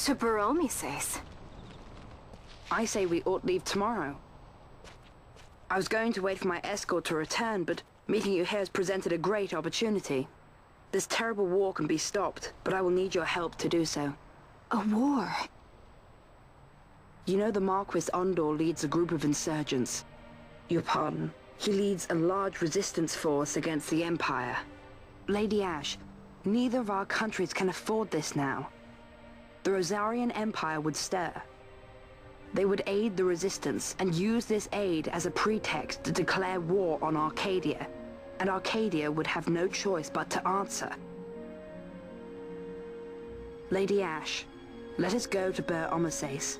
To Bur-Omisace. I say we ought leave tomorrow. I was going to wait for my escort to return, but meeting you here has presented a great opportunity. This terrible war can be stopped, but I will need your help to do so. A war? You know the Marquis Ondor leads a group of insurgents. Your pardon. He leads a large resistance force against the Empire. Lady Ashe, neither of our countries can afford this now. The Rozarrian Empire would stir. They would aid the resistance and use this aid as a pretext to declare war on Archadia, and Archadia would have no choice but to answer. Lady Ashe, let us go to Bur-Omisace.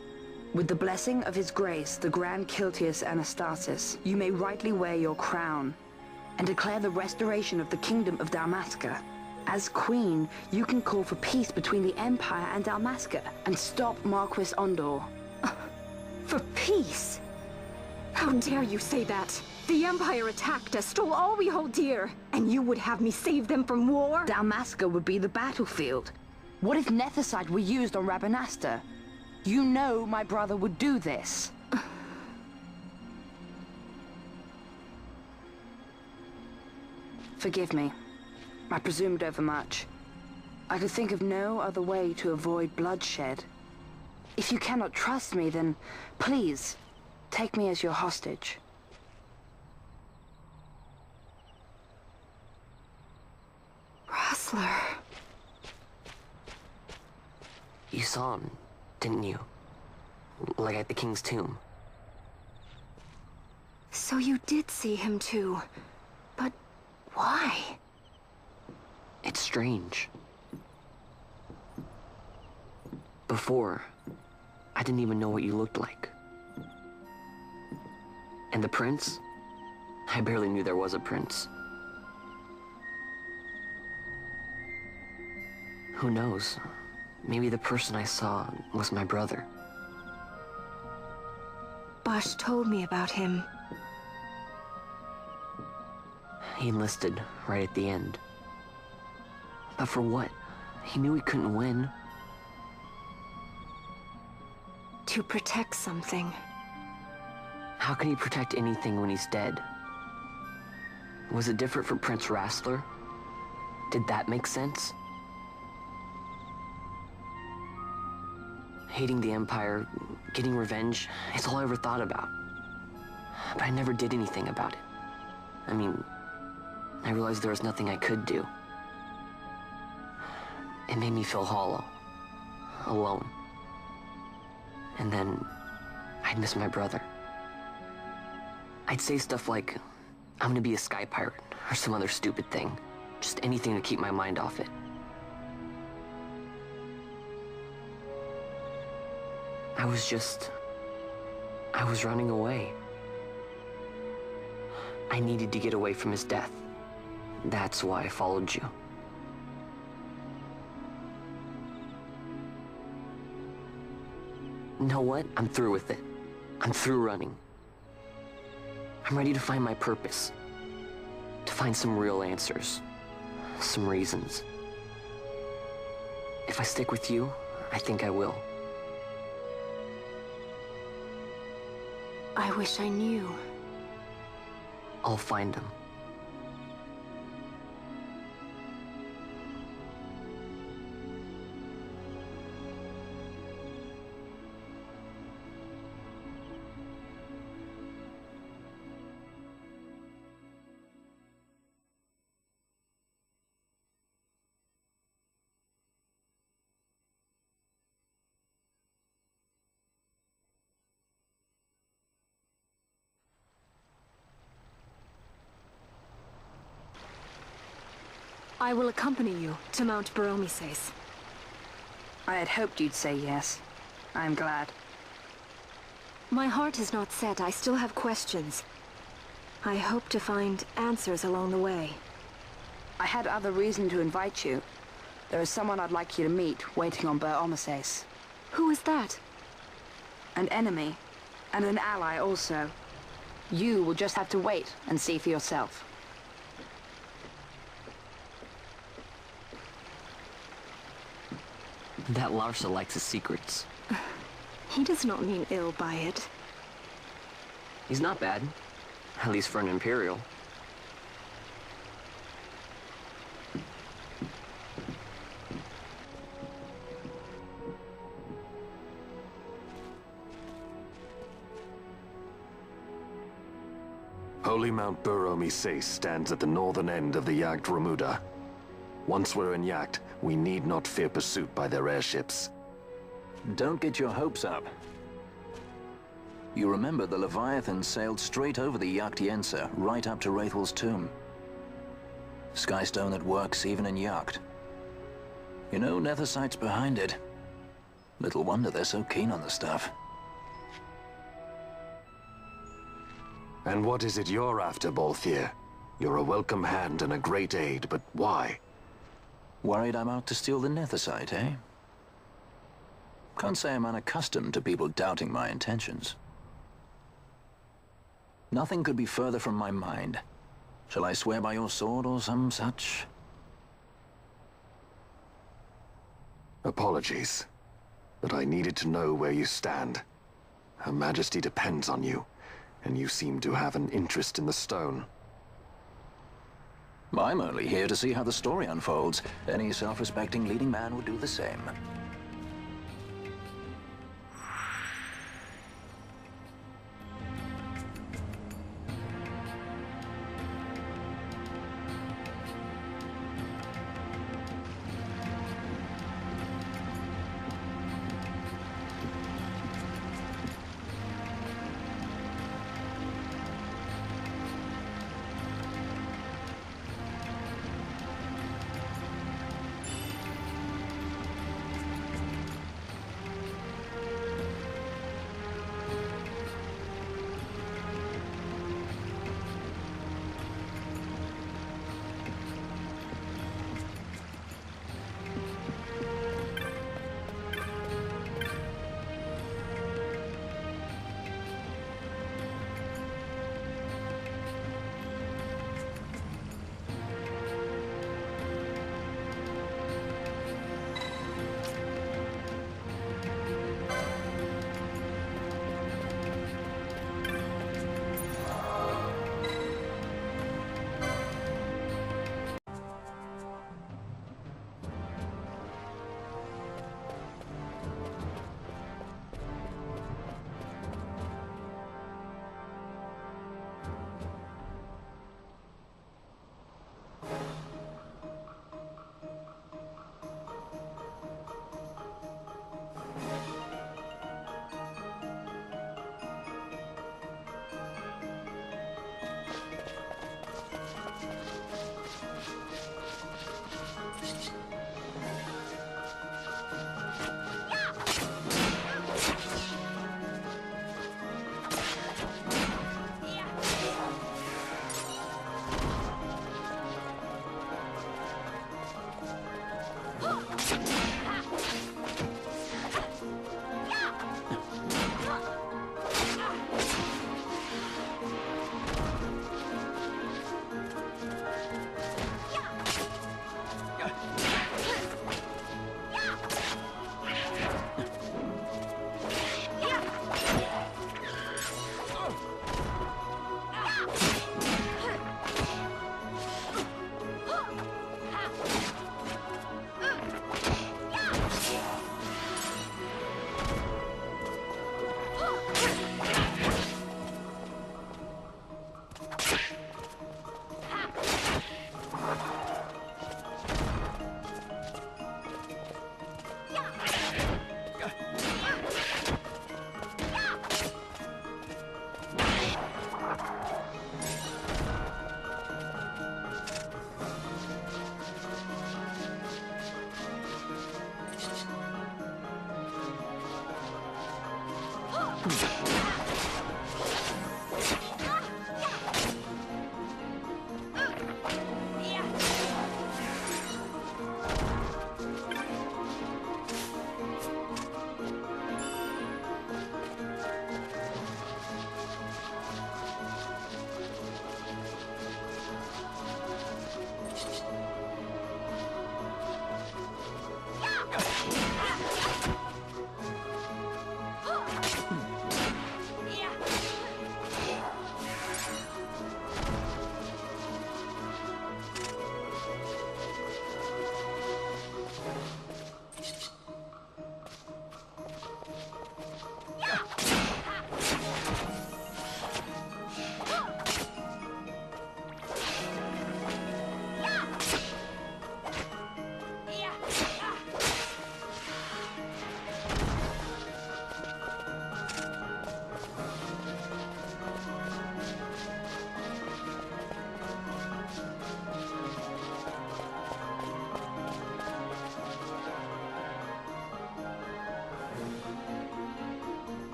With the blessing of his grace, the Grand Kiltius Anastasis, you may rightly wear your crown and declare the restoration of the Kingdom of Dalmasca. As Queen, you can call for peace between the Empire and Dalmasca and stop Marquis Ondor. For peace? How dare you say that? The Empire attacked us, stole all we hold dear, and you would have me save them from war? Dalmasca would be the battlefield. What if Nethicite were used on Rabanasta? You know my brother would do this. Forgive me. I presumed overmuch. I could think of no other way to avoid bloodshed. If you cannot trust me, then please, take me as your hostage. Rustler. You saw him, didn't you? Like at the King's tomb. So you did see him too. But why? It's strange. Before, I didn't even know what you looked like. And the prince? I barely knew there was a prince. Who knows? Maybe the person I saw was my brother. Bosch told me about him. He enlisted right at the end. But for what? He knew he couldn't win. To protect something. How can he protect anything when he's dead? Was it different for Prince Rastler? Did that make sense? Hating the Empire, getting revenge, it's all I ever thought about. But I never did anything about it. I mean, I realized there was nothing I could do. It made me feel hollow, alone. And then, I'd miss my brother. I'd say stuff like, I'm gonna be a sky pirate, or some other stupid thing. Just anything to keep my mind off it. I was running away. I needed to get away from his death. That's why I followed you. You know what? I'm through with it. I'm through running. I'm ready to find my purpose. To find some real answers. Some reasons. If I stick with you, I think I will. I wish I knew. I'll find him. I will accompany you to Mount Bur-Omisace. I had hoped you'd say yes. I am glad. My heart is not set. I still have questions. I hope to find answers along the way. I had other reason to invite you. There is someone I'd like you to meet, waiting on Bur-Omisace. Who is that? An enemy, and an ally also. You will just have to wait and see for yourself. That Larsa likes his secrets. He does not mean ill by it. He's not bad. At least for an Imperial. Holy Mount Bur-Omisace stands at the northern end of the Yacht Remuda. Once we're in Yacht, we need not fear pursuit by their airships. Don't get your hopes up. You remember the Leviathan sailed straight over the Yacht Yensa, right up to Wraithel's tomb. Skystone that works even in Yacht. You know, Nethersight's behind it. Little wonder they're so keen on the stuff. And what is it you're after, Balthier? You're a welcome hand and a great aid, but why? Worried I'm out to steal the Nethersight, eh? Can't say I'm unaccustomed to people doubting my intentions. Nothing could be further from my mind. Shall I swear by your sword or some such? Apologies, but I needed to know where you stand. Her Majesty depends on you, and you seem to have an interest in the stone. I'm only here to see how the story unfolds. Any self-respecting leading man would do the same.